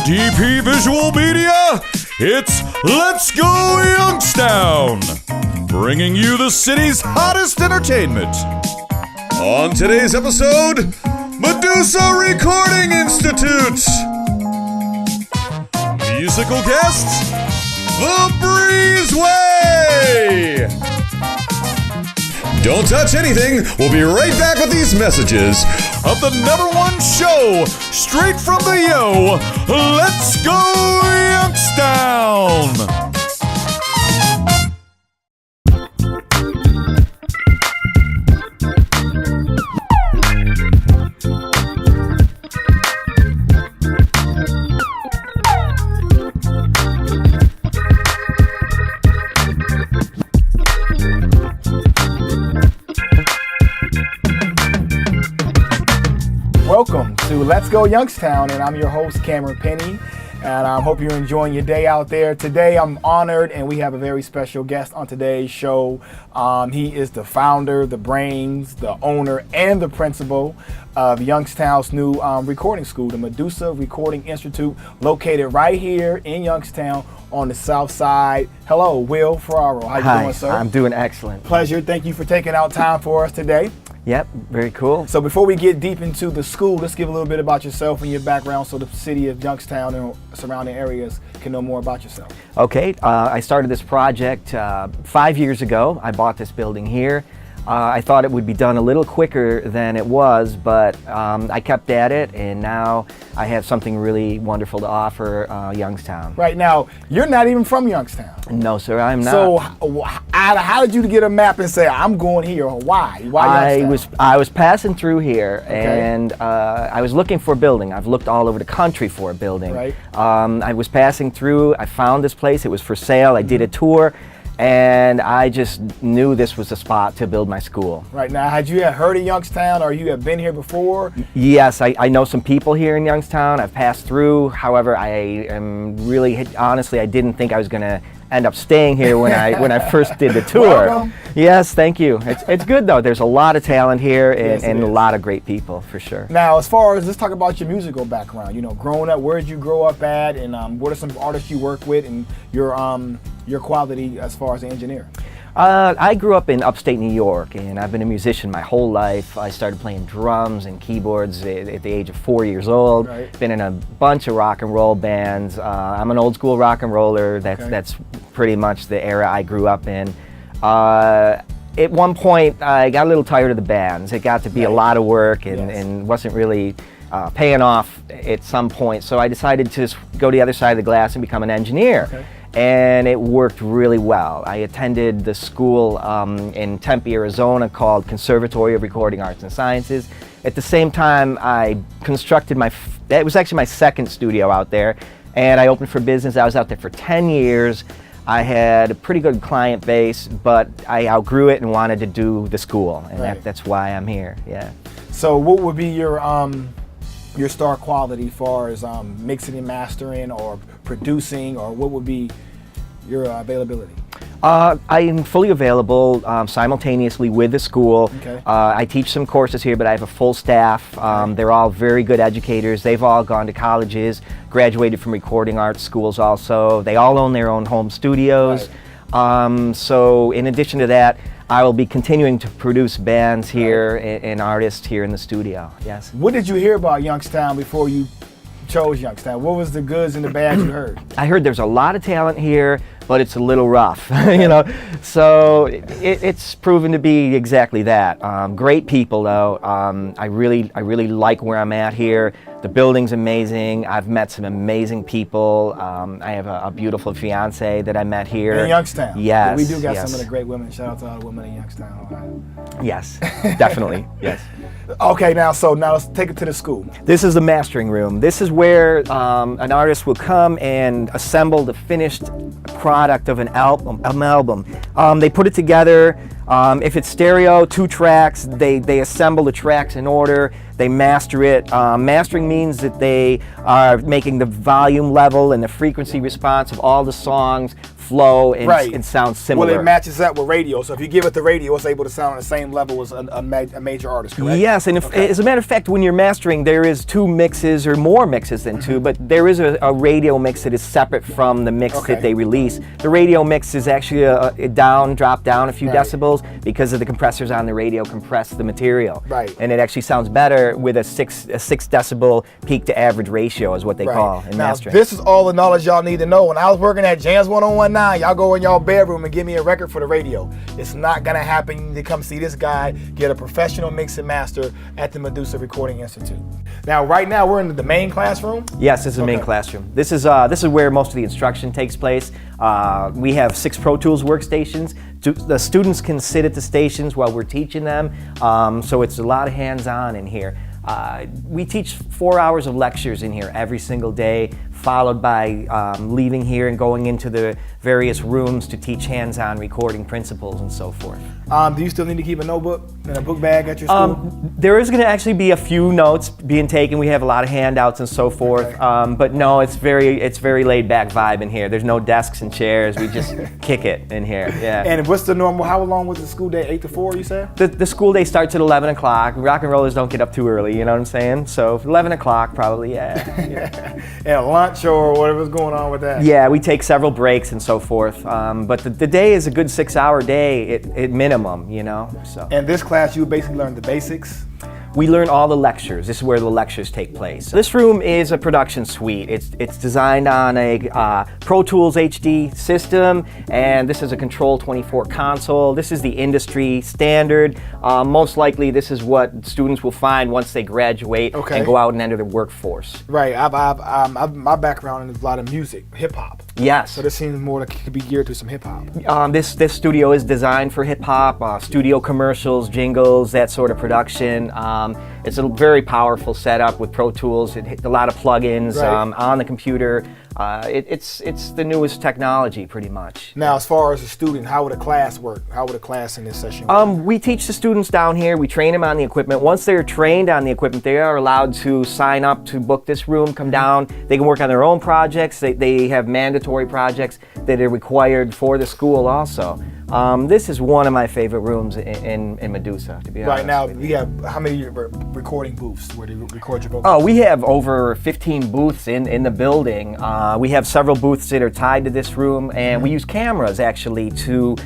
DP Visual Media, it's Let's Go Youngstown, bringing you the city's hottest entertainment. On today's episode, Medusa Recording Institute. Musical guests, the Breezeway. Don't touch anything. We'll be right back with these messages of the #1 show, straight from the Yo. Let's go Youngstown. Welcome to Let's Go Youngstown, and I'm your host, Cameron Penny, and I hope you're enjoying your day out there. Today, I'm honored, and we have a very special guest on today's show. He is the founder, the brains, the owner, and the principal of Youngstown's new recording school, the Medusa Recording Institute, located right here in Youngstown on the south side. Hello, Will Ferarra. How you doing, sir? I'm doing excellent. Pleasure. Thank you for taking out time for us today. Yep, very cool. So before we get deep into the school, let's give a little bit about yourself and your background so the city of Youngstown and surrounding areas can know more about yourself. Okay, I started this project 5 years ago. I bought this building here. I thought it would be done a little quicker than it was, but I kept at it, and now I have something really wonderful to offer Youngstown. Right now, you're not even from Youngstown. No, sir, I'm not. So how did you get a map and say, I'm going here, or why? Why Youngstown? I was passing through here, Okay. and I was looking for a building. I've looked all over the country for a building. Right. I was passing through, I found this place, it was for sale, I did a tour, and I just knew this was the spot to build my school. Right now, had you heard of Youngstown, or you have been here before? Yes, I know some people here in Youngstown. I've passed through. However, I am really, honestly, I didn't think I was going to end up staying here when I first did the tour. Welcome. Yes, thank you. It's good though. There's a lot of talent here, and, Yes, it and a is. lot of great people for sure. Now, as far as, let's talk about your musical background. You know, growing up, where did you grow up at, and what are some artists you work with, and your quality as far as an engineer? I grew up in upstate New York, and I've been a musician my whole life. I started playing drums and keyboards at the age of 4 years old. Right. Been in a bunch of rock and roll bands. I'm an old school rock and roller. That's pretty much the era I grew up in. At one point, I got a little tired of the bands. It got to be a lot of work, and, Yes. and wasn't really paying off at some point. So I decided to just go to the other side of the glass and become an engineer. Okay. And it worked really well. I attended the school in Tempe, Arizona called Conservatory of Recording Arts and Sciences. At the same time, I constructed it was actually my second studio out there, and I opened for business. I was out there for 10 years. I had a pretty good client base, but I outgrew it and wanted to do the school, and Right. that's why I'm here, yeah. So what would be your star quality as far as mixing and mastering or producing, or what would be your availability? I am fully available simultaneously with the school. Okay. I teach some courses here, but I have a full staff. They're all very good educators. They've all gone to colleges, graduated from recording arts schools also. They all own their own home studios. So in addition to that, I will be continuing to produce bands here and artists here in the studio, yes. What did you hear about Youngstown before you chose Youngstown? What was the goods and the bads you heard? I heard there's a lot of talent here, but it's a little rough, you know. So it's proven to be exactly that. Great people, though. I really like where I'm at here. The building's amazing. I've met some amazing people. I have a beautiful fiance that I met here In Youngstown. Yes, We do got yes. some of the great women. Shout out to all the women in Youngstown. Yes, definitely. Yes. Okay, now let's take it to the school. This is the mastering room. This is where an artist will come and assemble the finished product of an album. They put it together. If it's stereo, 2 tracks, they assemble the tracks in order. they master it. Mastering means that they are making the volume level and the frequency response of all the songs flow and sound similar. Well, it matches up with radio. So if you give it the radio, it's able to sound on the same level as a major artist, correct? Yes, and as a matter of fact, when you're mastering, there is 2 mixes or more mixes than 2, but there is a radio mix that is separate from the mix that they release. The radio mix is actually a drop down a few decibels because of the compressors on the radio compress the material. Right. And it actually sounds better with a 6 decibel peak to average ratio is what they call in mastering. This is all the knowledge y'all need to know. When I was working at Jams 101, y'all go in y'all bedroom and give me a record for the radio. It's not gonna happen. You need to come see this guy get a professional mix and master at the Medusa Recording Institute. Now, right now, we're in the main classroom. Yes, this is the main classroom. This is where most of the instruction takes place. We have 6 Pro Tools workstations. The students can sit at the stations while we're teaching them, so it's a lot of hands-on in here. We teach 4 hours of lectures in here every single day, followed by leaving here and going into the various rooms to teach hands-on recording principles and so forth. Do you still need to keep a notebook and a book bag at your school? There is going to actually be a few notes being taken. We have a lot of handouts and so forth, but no, it's very laid-back vibe in here. There's no desks and chairs. We just kick it in here. Yeah. And what's the normal? How long was the school day? 8 to 4, you said? The school day starts at 11 o'clock. Rock and rollers don't get up too early. You know what I'm saying? So 11 o'clock probably. Yeah. And lunch or whatever's going on with that. Yeah, we take several breaks and so forth. But the day is a good 6-hour day at minimum, you know. So. And this class, you basically learn the basics. We learn all the lectures. This is where the lectures take place. This room is a production suite. It's designed on a Pro Tools HD system, and this is a Control 24 console. This is the industry standard. Most likely, this is what students will find once they graduate and go out and enter the workforce. Right. My background is a lot of music, hip hop. Yes. So this seems more to be geared to some hip hop. This studio is designed for hip hop, studio commercials, jingles, that sort of production. It's a very powerful setup with Pro Tools. It a lot of plugins on the computer. It's the newest technology, pretty much. Now, as far as a student, how would a class work? How would a class in this session work? We teach the students down here. We train them on the equipment. Once they're trained on the equipment, they are allowed to sign up to book this room, come down. They can work on their own projects. They have mandatory projects that are required for the school also. This is one of my favorite rooms in Medusa, to be honest. Right now, you have how many recording booths where they record your vocals? Oh, we have over 15 booths in the building. We have several booths that are tied to this room, and we use cameras actually to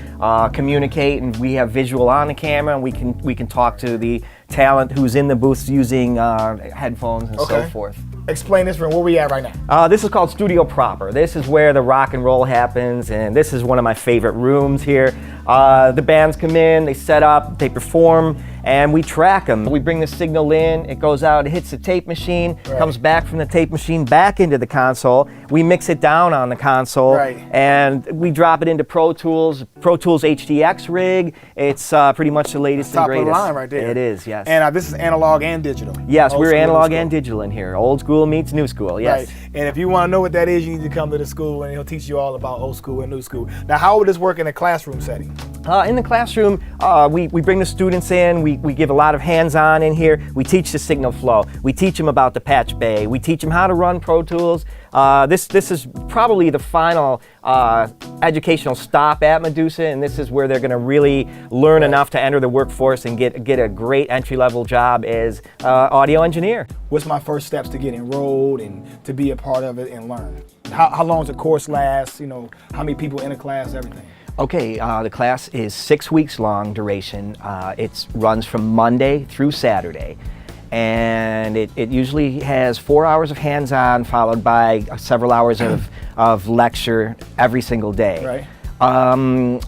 communicate, and we have visual on the camera, and we can talk to the talent who's in the booths using headphones and so forth. Explain this room. Where we at right now? This is called Studio Proper. This is where the rock and roll happens, and this is one of my favorite rooms here. The bands come in, they set up, they perform, and we track them. We bring the signal in, it goes out, it hits the tape machine, comes back from the tape machine back into the console. We mix it down on the console, and we drop it into Pro Tools HDX rig. It's pretty much the latest and greatest. Top of the line right there. It is, yes. And this is analog and digital. Yes, we're analog and digital in here. Old school meets new school, yes. Right. And if you want to know what that is, you need to come to the school, and he'll teach you all about old school and new school. Now, how would this work in a classroom setting? In the classroom, we bring the students in, we give a lot of hands-on in here. We teach the signal flow. We teach them about the patch bay. We teach them how to run Pro Tools. This is probably the final educational stop at Medusa, and this is where they're going to really learn enough to enter the workforce and get a great entry-level job as audio engineer. What's my first steps to get enrolled and to be a part of it and learn? How long does the course last? You know, how many people in a class, everything? Okay, the class is 6 weeks long duration. It runs from Monday through Saturday. And it usually has 4 hours of hands-on followed by several hours of lecture every single day. Right.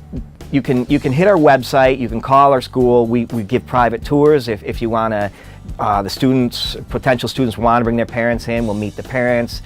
You can hit our website, you can call our school. We give private tours if you want to. Potential students want to bring their parents in, we'll meet the parents.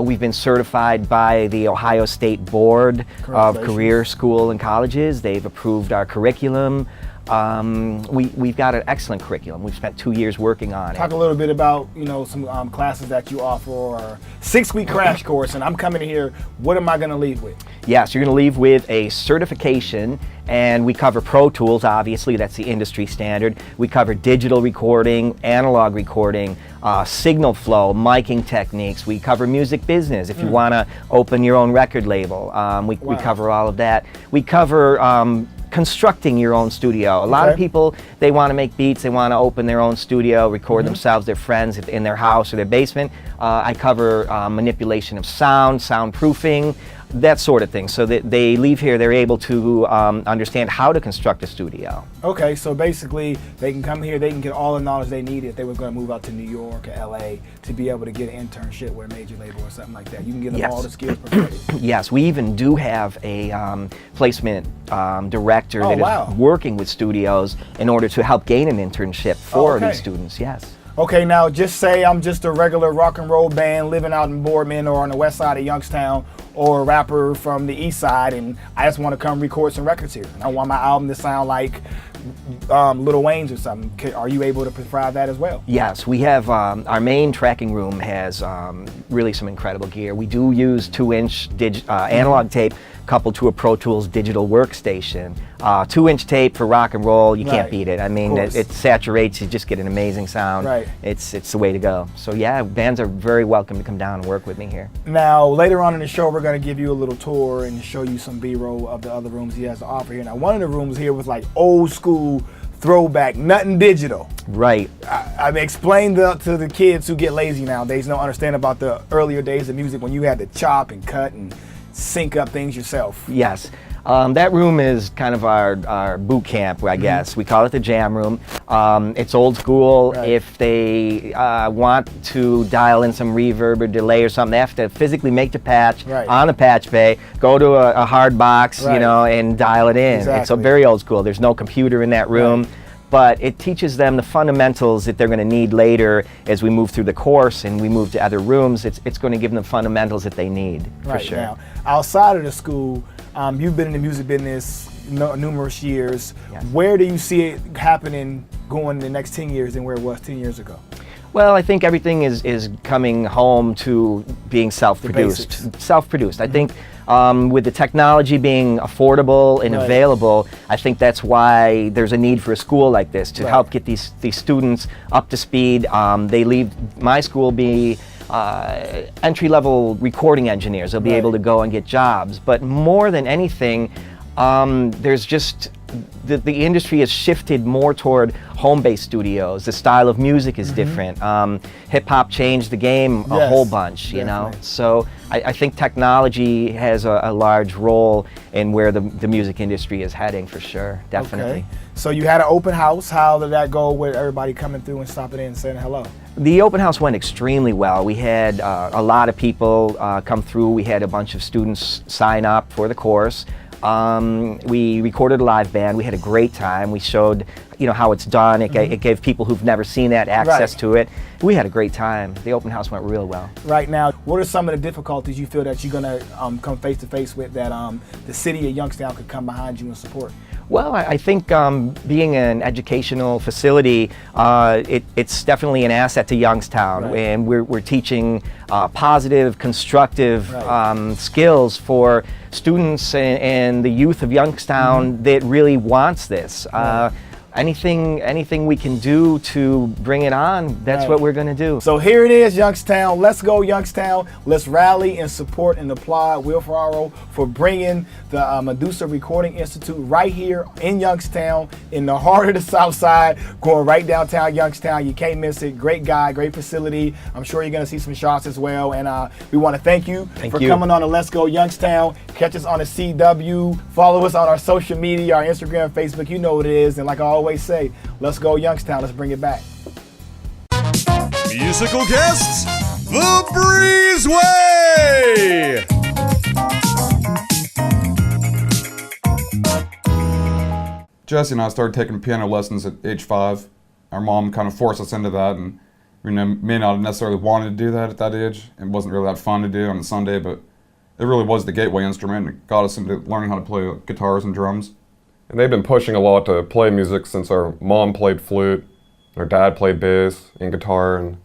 We've been certified by the Ohio State Board of Career School and Colleges. They've approved our curriculum. We've got an excellent curriculum. We've spent 2 years working on it. Talk a little bit about, some classes that you offer, or 6-week crash course, and I'm coming here, what am I going to leave with? Yes, you're going to leave with a certification, and we cover Pro Tools, obviously, that's the industry standard. We cover digital recording, analog recording, signal flow, miking techniques. We cover music business if you want to open your own record label. We cover all of that. We cover constructing your own studio. A lot of people, they want to make beats, they want to open their own studio, record themselves, their friends in their house or their basement. I cover manipulation of sound, soundproofing, that sort of thing. So that they leave here, they're able to understand how to construct a studio. Okay, so basically they can come here, they can get all the knowledge they need if they were going to move out to New York or LA to be able to get an internship with a major label or something like that. You can get them all the skills provided. Yes, we even do have a placement director that is working with studios in order to help gain an internship for these students, yes. Okay, now just say I'm just a regular rock and roll band living out in Boardman or on the west side of Youngstown, or a rapper from the east side, and I just want to come record some records here. I want my album to sound like Lil Wayne's or something. Are you able to provide that as well? Yes, we have, our main tracking room has really some incredible gear. We do use 2-inch analog tape coupled to a Pro Tools digital workstation. 2-inch tape for rock and roll, you can't beat it. I mean, it saturates, you just get an amazing sound. It's the way to go. So yeah, bands are very welcome to come down and work with me here. Now, later on in the show, we're going to give you a little tour and show you some B-roll of the other rooms he has to offer here. Now, one of the rooms here was like old school throwback, nothing digital. Right. I mean, explain to the kids who get lazy nowadays, don't understand about the earlier days of music when you had to chop and cut and sync up things yourself. Yes. That room is kind of our boot camp, I guess. We call it the jam room. It's old school. If they want to dial in some reverb or delay or something, they have to physically make the patch on the patch bay, go to a hard box, and dial it in. It's very old school. There's no computer in that room. But it teaches them the fundamentals that they're going to need later as we move through the course and we move to other rooms. It's going to give them the fundamentals that they need, for sure. Now, outside of the school, you've been in the music business numerous years. Where do you see it happening going in the next 10 years than where it was 10 years ago? Well, I think everything is coming home to being self-produced. Self-produced. I think with the technology being affordable and available, I think that's why there's a need for a school like this to help get these students up to speed. They leave my school be entry-level recording engineers. They'll be able to go and get jobs. But more than anything, there's just the industry has shifted more toward home-based studios. The style of music is different. Hip-hop changed the game a whole bunch, you know? So I think technology has a large role in where the music industry is heading, for sure, definitely. Okay. So you had an open house. How did that go with everybody coming through and stopping in and saying hello? The open house went extremely well. We had a lot of people come through. We had a bunch of students sign up for the course. We recorded a live band. We had a great time. We showed, how it's done. It gave people who've never seen that access to it. We had a great time. The open house went real well. Right now, what are some of the difficulties you feel that you're going to come face to face with that the city of Youngstown could come behind you and support? Well, I think being an educational facility, it's definitely an asset to Youngstown, and we're teaching positive, constructive skills for students and the youth of Youngstown that really wants this. Anything we can do to bring it on, that's what we're going to do. So here it is, Youngstown. Let's go, Youngstown. Let's rally and support and applaud Will Ferarra for bringing the Medusa Recording Institute right here in Youngstown, in the heart of the South Side, going right downtown Youngstown. You can't miss it. Great guy, great facility. I'm sure you're going to see some shots as well. And we want to thank you for coming on to Let's Go Youngstown. Catch us on the CW. Follow us on our social media, our Instagram, Facebook. You know what it is. And like I always say, let's go Youngstown. Let's bring it back. Musical guests, the Breezeway. Jesse and I started taking piano lessons at age 5. Our mom kind of forced us into that, and we may not have necessarily wanted to do that at that age. It wasn't really that fun to do on a Sunday, but it really was the gateway instrument. It got us into learning how to play guitars and drums. And they've been pushing a lot to play music since our mom played flute, our dad played bass and guitar, and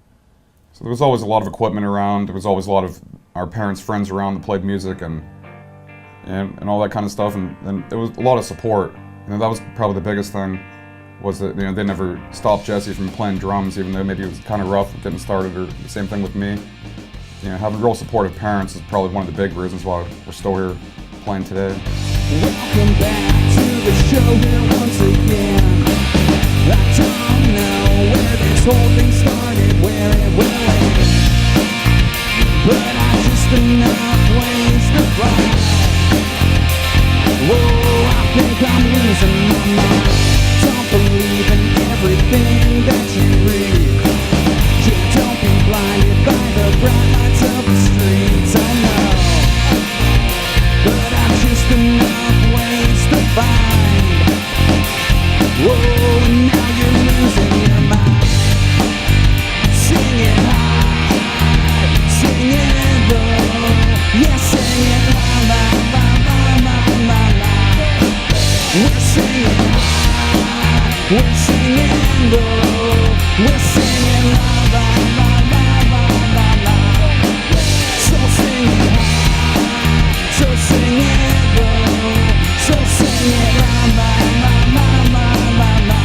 so there was always a lot of equipment around. There was always a lot of our parents' friends around that played music and all that kind of stuff, and there was a lot of support. That was probably the biggest thing, was that they never stopped Jesse from playing drums, even though maybe it was kind of rough getting started, or the same thing with me. Having real supportive parents is probably one of the big reasons why we're still here playing today. Welcome back to the show here once again. I don't know where this whole thing started, where it will end, but I just enough ways to find. Whoa, I think I'm losing my mind. Don't believe in everything that you read. Yeah, don't be blinded by the bright lights of the streets. I know, but I'm just enough ways to find. Whoa, and now you're losing your mind. Sing it high, sing it low. Yeah, sing it la la la la la la la. We're singing high, we're singing low. We're singing la la la la la la la. So sing it high, so sing it low. So sing it la la la la la la la.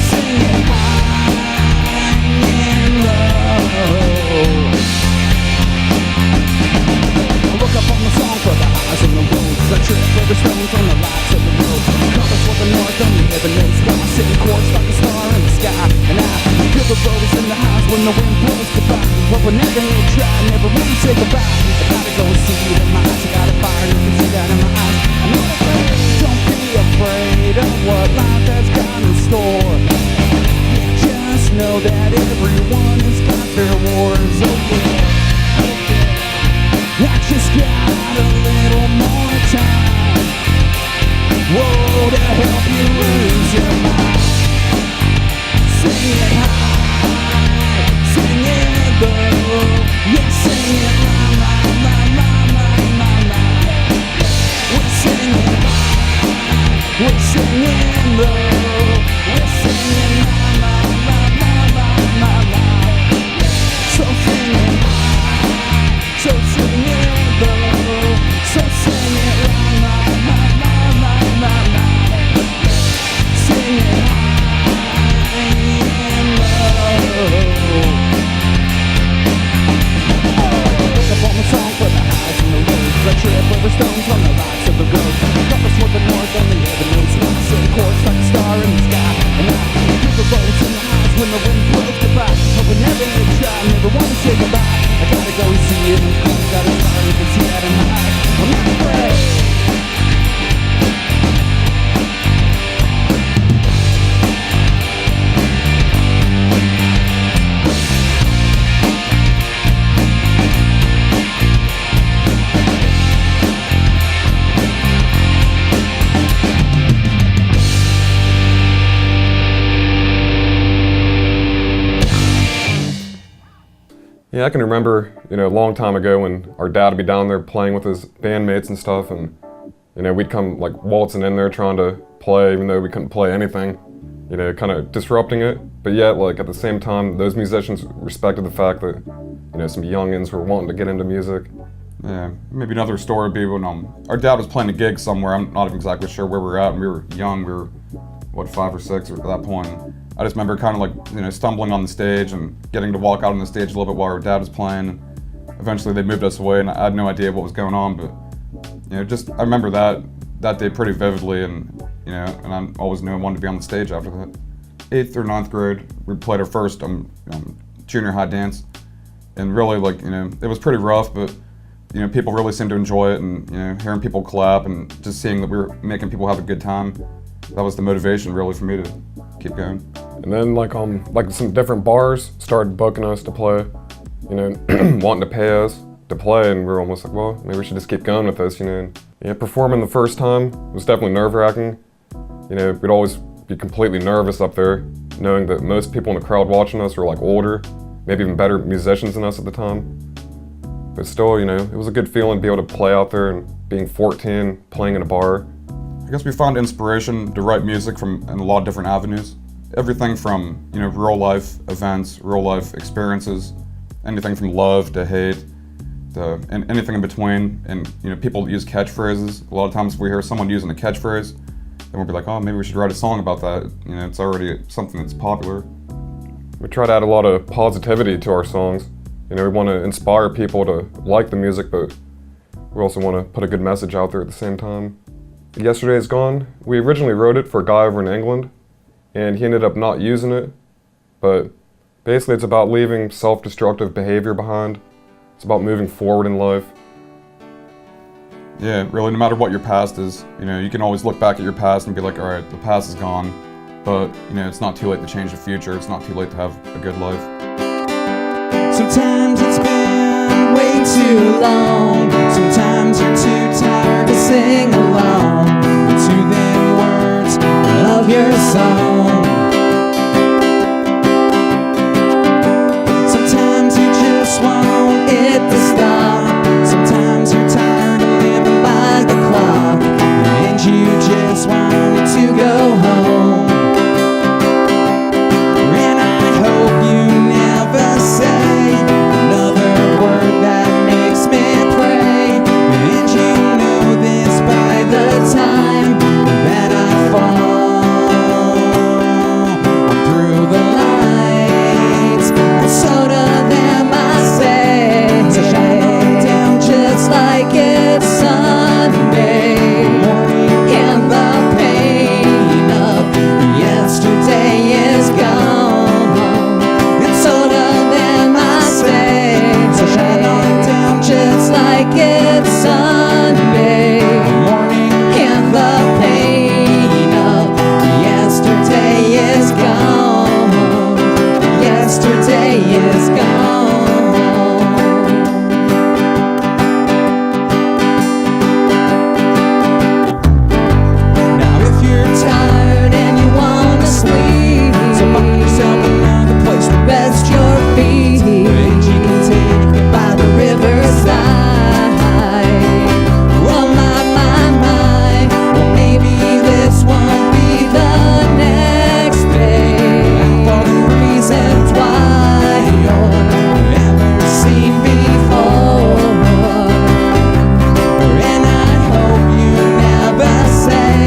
Sing it high and low. I look up on the song for the eyes on the road. I trip over stones on the lights of the road. Compass for the north on the heavenly sky. Sitting course like a star in the sky. And I feel the rose in the highs when the wind blows goodbye. But whenever you try, never really say goodbye. I gotta go see it in my eyes. I got a fire, you can see that in my eyes. I'm not afraid, don't be afraid of what life has got in store. Just know that everyone has got their wars. I just got a little more time. Whoa, to help you lose your mind. Sing it high, sing it low. Yeah, sing it la la la la la la la. We're singing high, we're singing low. We're singing la la la la la la la. So sing it high, so sing it low. So sing it la la la la la la la. Sing it high and low. Look up on the song for the highs and the lows. I trip over stones on the lights of the road. Compass toward the north on the heavenly sky. Set course like a star in the sky. And I feel the roads in the highs when the wind blows goodbye. But whenever you try, never want to say goodbye. I gotta go and see it in the car. Got a star, you can see that in my eyes. I'm not afraid. yeah, I can remember, a long time ago when our dad would be down there playing with his bandmates and stuff, and, we'd come like waltzing in there trying to play, even though we couldn't play anything, kind of disrupting it. But yet, like, at the same time, those musicians respected the fact that, some youngins were wanting to get into music. Yeah, maybe another story would be when our dad was playing a gig somewhere. I'm not even exactly sure where we were at, and we were young. We were, 5 or 6 at that point. I just remember kind of like, stumbling on the stage and getting to walk out on the stage a little bit while our dad was playing. Eventually they moved us away, and I had no idea what was going on, but, I remember that day pretty vividly, and, and I always knew I wanted to be on the stage after that. 8th or 9th grade, we played our first junior high dance, and really, it was pretty rough, but, people really seemed to enjoy it, and, hearing people clap and just seeing that we were making people have a good time, that was the motivation really for me to keep going. And then like some different bars started booking us to play, wanting to pay us to play, and we were almost like, well, maybe we should just keep going with this, Performing the first time was definitely nerve-wracking. We'd always be completely nervous up there, knowing that most people in the crowd watching us were like older, maybe even better musicians than us at the time. But still, it was a good feeling to be able to play out there and being 14, playing in a bar. I guess we found inspiration to write music from in a lot of different avenues. Everything from, real life events, real life experiences, anything from love to hate, and anything in between. And people use catchphrases. A lot of times we hear someone using a catchphrase, then we'll be like, oh, maybe we should write a song about that. It's already something that's popular. We try to add a lot of positivity to our songs. We want to inspire people to like the music, but we also want to put a good message out there at the same time. Yesterday Is Gone, we originally wrote it for a guy over in England, and he ended up not using it, but basically it's about leaving self-destructive behavior behind. It's about moving forward in life. Yeah, really, no matter what your past is, you can always look back at your past and be like, all right, the past is gone, but, it's not too late to change the future. It's not too late to have a good life. Sometimes it's been way too long. Sometimes you're too tired to sing along to them words of your song. Sometimes you just want it to stop. Sometimes you're tired of living by the clock, and you just want it to go home. And I hope you never say another word that makes me pray. And you know this by the time that I fall through the lights. And so to them I say, so shine on down just like it's Sunday. And the pain of yesterday is gone. And so to them I say, so shine on down just like it's Sunday morning. And the pain of yesterday is gone. Yesterday is gone. Now if you're tired and you wanna sleep, so find yourself another place to rest your feet. And you can take it by the riverside. Oh my, well maybe this won't be the next day. For the reasons why you're never seen before. And I hope you never say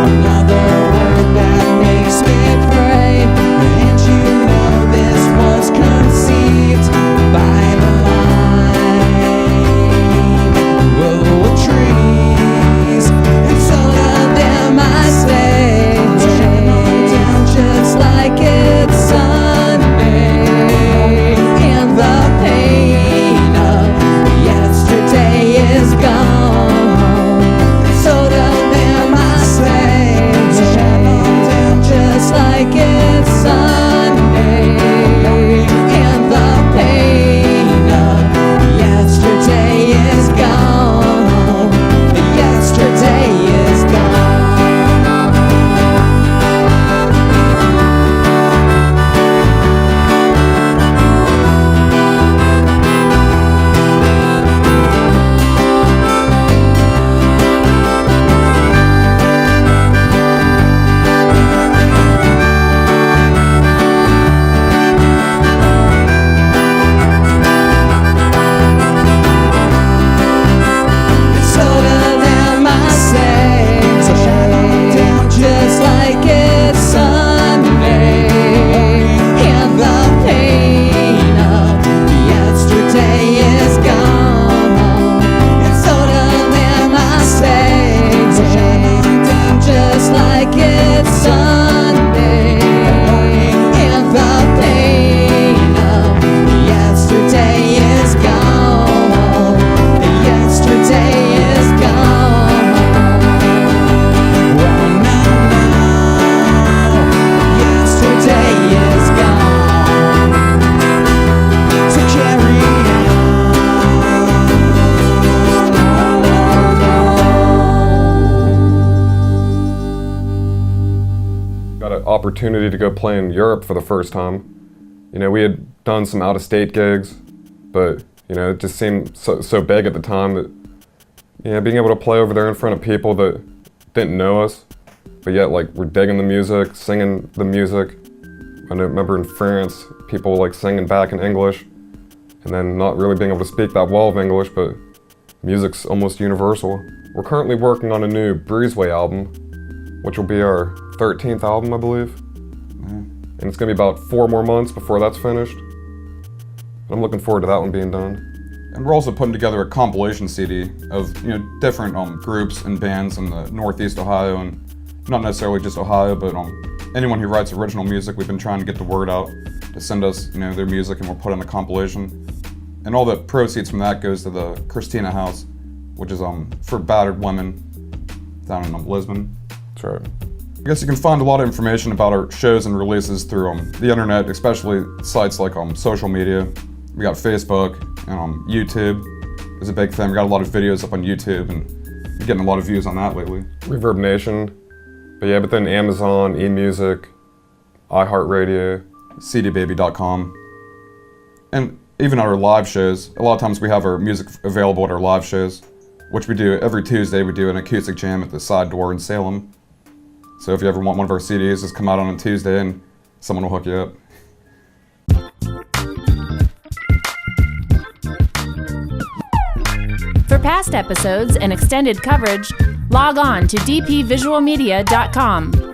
another word that makes me pray. And you know this was conceived by the line of trees. And so to them I say, shine on down just like it's Sunday. And the pain of yesterday is gone. So to them I say, shine on down just like it's Sunday. And the pain of yesterday is gone. Yesterday is gone. So to them I say, so shine on down just like it's Sunday. And the pain of yesterday is gone. And so to them I say, so shine on down just like it's Sunday. And the pain of yesterday is gone. Yesterday is gone. Oh no, yesterday is gone. So carry on. Got an opportunity to go play in Europe for the first time. We had done some out-of-state gigs, but it just seemed so big at the time that being able to play over there in front of people that didn't know us, but yet like we're digging the music, singing the music. I remember in France, people like singing back in English, and then not really being able to speak that well of English, but music's almost universal. We're currently working on a new Breezeway album, which will be our 13th album, I believe. And it's gonna be about 4 more months before that's finished. I'm looking forward to that one being done. And we're also putting together a compilation CD of different groups and bands in the Northeast Ohio, and not necessarily just Ohio, but anyone who writes original music. We've been trying to get the word out to send us their music, and we'll put in a compilation. And all the proceeds from that goes to the Christina House, which is for battered women down in Lisbon. That's right. I guess you can find a lot of information about our shows and releases through the internet, especially sites like social media. We got Facebook and YouTube is a big thing. We got a lot of videos up on YouTube, and we're getting a lot of views on that lately. Reverb Nation. But then Amazon, eMusic, iHeartRadio, cdbaby.com. And even at our live shows, a lot of times we have our music available at our live shows, which we do every Tuesday. We do an acoustic jam at the Side Door in Salem. So if you ever want one of our CDs, just come out on a Tuesday and someone will hook you up. For past episodes and extended coverage, log on to dpvisualmedia.com.